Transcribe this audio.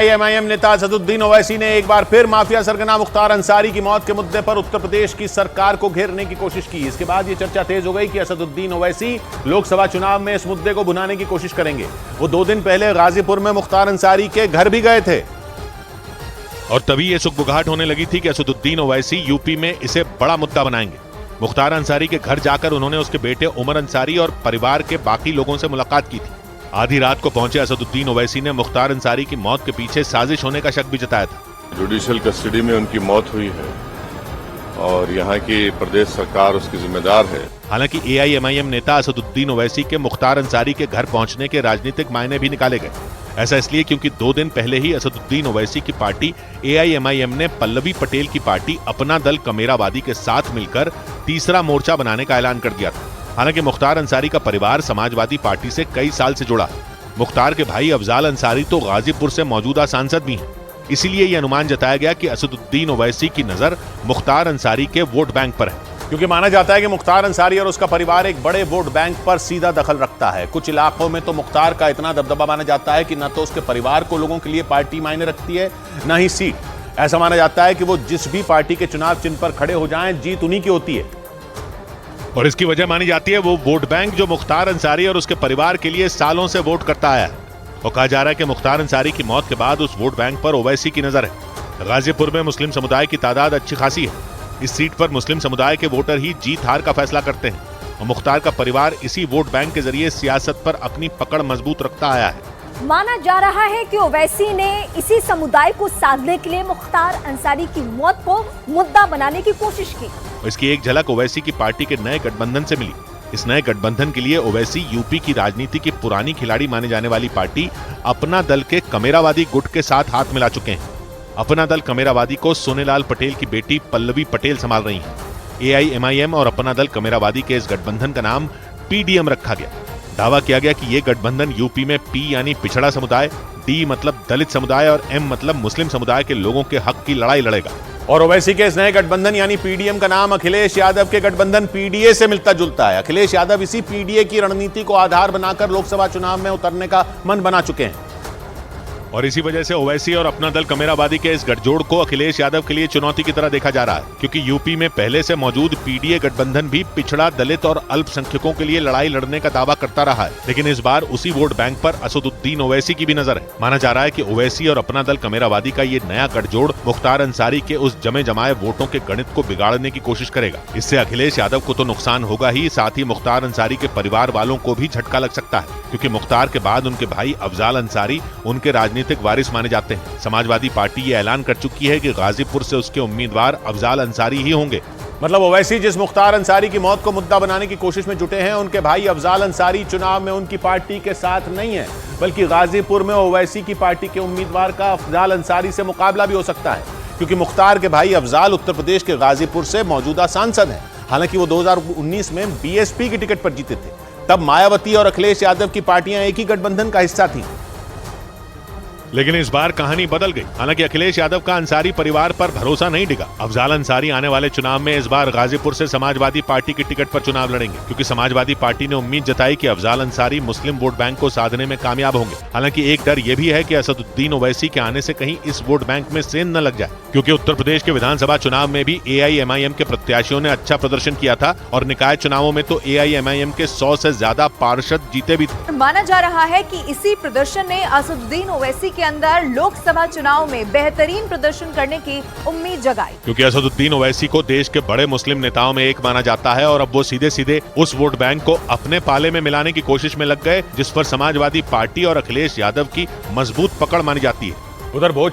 MIM नेता असदुद्दीन ओवैसी ने एक बार फिर माफिया सरगना मुख्तार अंसारी की मौत के मुद्दे पर उत्तर प्रदेश की सरकार को घेरने की कोशिश की। इसके बाद यह चर्चा तेज हो गई कि असदुद्दीन ओवैसी लोकसभा चुनाव में इस मुद्दे को भुनाने की कोशिश करेंगे। वो 2 दिन पहले गाजीपुर में मुख्तार अंसारी के घर भी गए थे और तभी यह सुगबुगाहट होने लगी थी कि असदुद्दीन ओवैसी यूपी में इसे बड़ा मुद्दा बनाएंगे। मुख्तार अंसारी के घर जाकर उन्होंने उसके बेटे उमर अंसारी और परिवार के बाकी लोगों से मुलाकात की थी। आधी रात को पहुंचे असदुद्दीन ओवैसी ने मुख्तार अंसारी की मौत के पीछे साजिश होने का शक भी जताया था। जुडिशियल कस्टडी में उनकी मौत हुई है और यहाँ की प्रदेश सरकार उसकी जिम्मेदार है। हालांकि एआईएमआईएम नेता असदुद्दीन ओवैसी के मुख्तार अंसारी के घर पहुंचने के राजनीतिक मायने भी निकाले गए। ऐसा इसलिए क्योंकि 2 दिन पहले ही असदुद्दीन ओवैसी की पार्टी एआईएमआईएम ने पल्लवी पटेल की पार्टी अपना दल कमेरावादी के साथ मिलकर तीसरा मोर्चा बनाने का ऐलान कर दिया था। हालांकि मुख्तार अंसारी का परिवार समाजवादी पार्टी से कई साल से जुड़ा है। मुख्तार के भाई अफजाल अंसारी तो गाजीपुर से मौजूदा सांसद भी हैं। इसीलिए यह अनुमान जताया गया कि असदुद्दीन ओवैसी की नजर मुख्तार अंसारी के वोट बैंक पर है, क्योंकि माना जाता है कि मुख्तार अंसारी और उसका परिवार एक बड़े वोट बैंक पर सीधा दखल रखता है। कुछ इलाकों में तो मुख्तार का इतना दबदबा माना जाता है कि न तो उसके परिवार को लोगों के लिए पार्टी मायने रखती है, न ही सीट। ऐसा माना जाता है कि वो जिस भी पार्टी के चुनाव चिन्ह पर खड़े हो जाएं, जीत उन्हीं की होती है। और इसकी वजह मानी जाती है वो वोट बैंक जो मुख्तार अंसारी और उसके परिवार के लिए सालों से वोट करता आया है। और कहा जा रहा है कि मुख्तार अंसारी की मौत के बाद उस वोट बैंक पर ओवैसी की नजर है। गाजीपुर में मुस्लिम समुदाय की तादाद अच्छी खासी है। इस सीट पर मुस्लिम समुदाय के वोटर ही जीत हार का फैसला करते हैं और मुख्तार का परिवार इसी वोट बैंक के जरिए सियासत पर अपनी पकड़ मजबूत रखता आया है। माना जा रहा है कि ओवैसी ने इसी समुदाय को साधने के लिए मुख्तार अंसारी की मौत को मुद्दा बनाने की कोशिश की। इसकी एक झलक ओवैसी की पार्टी के नए गठबंधन से मिली। इस नए गठबंधन के लिए ओवैसी यूपी की राजनीति की पुरानी खिलाड़ी माने जाने वाली पार्टी अपना दल के कमेरावादी गुट के साथ हाथ मिला चुके हैं। अपना दल कमेरावादी को सोनेलाल पटेल की बेटी पल्लवी पटेल संभाल रही हैं। एआईएमआईएम और अपना दल कमेरावादी के इस गठबंधन का नाम पीडीएम रखा गया। दावा किया गया कि ये गठबंधन यूपी में पी यानी पिछड़ा समुदाय, डी मतलब दलित समुदाय और एम मतलब मुस्लिम समुदाय के लोगों के हक की लड़ाई लड़ेगा। और ओवैसी के इस नए गठबंधन यानी पीडीएम का नाम अखिलेश यादव के गठबंधन पीडीए से मिलता जुलता है। अखिलेश यादव इसी पीडीए की रणनीति को आधार बनाकर लोकसभा चुनाव में उतरने का मन बना चुके हैं। और इसी वजह से ओवैसी और अपना दल कमेरावादी के इस गठजोड़ को अखिलेश यादव के लिए चुनौती की तरह देखा जा रहा है, क्योंकि यूपी में पहले से मौजूद पीडीए गठबंधन भी पिछड़ा, दलित और अल्पसंख्यकों के लिए लड़ाई लड़ने का दावा करता रहा है। लेकिन इस बार उसी वोट बैंक पर असदुद्दीन ओवैसी की भी नजर है। माना जा रहा है कि ओवैसी और अपना दल कमेरावादी का ये नया गठजोड़ मुख्तार अंसारी के उस जमे जमाए वोटों के गणित को बिगाड़ने की कोशिश करेगा। इससे अखिलेश यादव को तो नुकसान होगा ही, साथ ही मुख्तार अंसारी के परिवार वालों को भी झटका लग सकता है, क्योंकि मुख्तार के बाद उनके भाई अफजाल अंसारी उनके राजनीतिक वारिस माने जाते हैं। समाजवादी पार्टी ये ऐलान कर चुकी है कि गाजीपुर से उसके उम्मीदवार अफजाल अंसारी ही होंगे। मतलब ओवैसी जिस मुख्तार अंसारी की मौत को मुद्दा बनाने की कोशिश में जुटे हैं, उनके भाई अफजाल अंसारी चुनाव में उनकी पार्टी के साथ नहीं है, बल्कि गाजीपुर में ओवैसी की पार्टी के उम्मीदवार का अफजाल अंसारी से मुकाबला भी हो सकता है, क्योंकि मुख्तार के भाई अफजाल उत्तर प्रदेश के गाजीपुर से मौजूदा सांसद हैं। हालांकि वो 2019 में बीएसपी की टिकट पर जीते थे। तब मायावती और अखिलेश यादव की पार्टियां एक ही गठबंधन का हिस्सा थी। लेकिन इस बार कहानी बदल गई। हालांकि अखिलेश यादव का अंसारी परिवार पर भरोसा नहीं डिगा। अफजाल अंसारी आने वाले चुनाव में इस बार गाजीपुर से समाजवादी पार्टी की टिकट पर चुनाव लड़ेंगे, क्योंकि समाजवादी पार्टी ने उम्मीद जताई कि अफजाल अंसारी मुस्लिम वोट बैंक को साधने में कामयाब होंगे। हालांकि एक डर यह भी है कि असदुद्दीन ओवैसी के आने से कहीं इस वोट बैंक में सेंध न लग जाए, क्योंकि उत्तर प्रदेश के विधानसभा चुनाव में भी एआईएमआईएम के प्रत्याशियों ने अच्छा प्रदर्शन किया था और निकाय चुनावों में तो एआईएमआईएम के 100 से ज्यादा पार्षद जीते भी थे। माना जा रहा है कि इसी प्रदर्शन ने असदुद्दीन ओवैसी के अंदर लोकसभा चुनाव में बेहतरीन प्रदर्शन करने की उम्मीद जगाई, क्योंकि असदुद्दीन ओवैसी को देश के बड़े मुस्लिम नेताओं में एक माना जाता है और अब वो सीधे सीधे उस वोट बैंक को अपने पाले में मिलाने की कोशिश में लग गए, जिस पर समाजवादी पार्टी और अखिलेश यादव की मजबूत पकड़ मानी जाती है। उधर भोज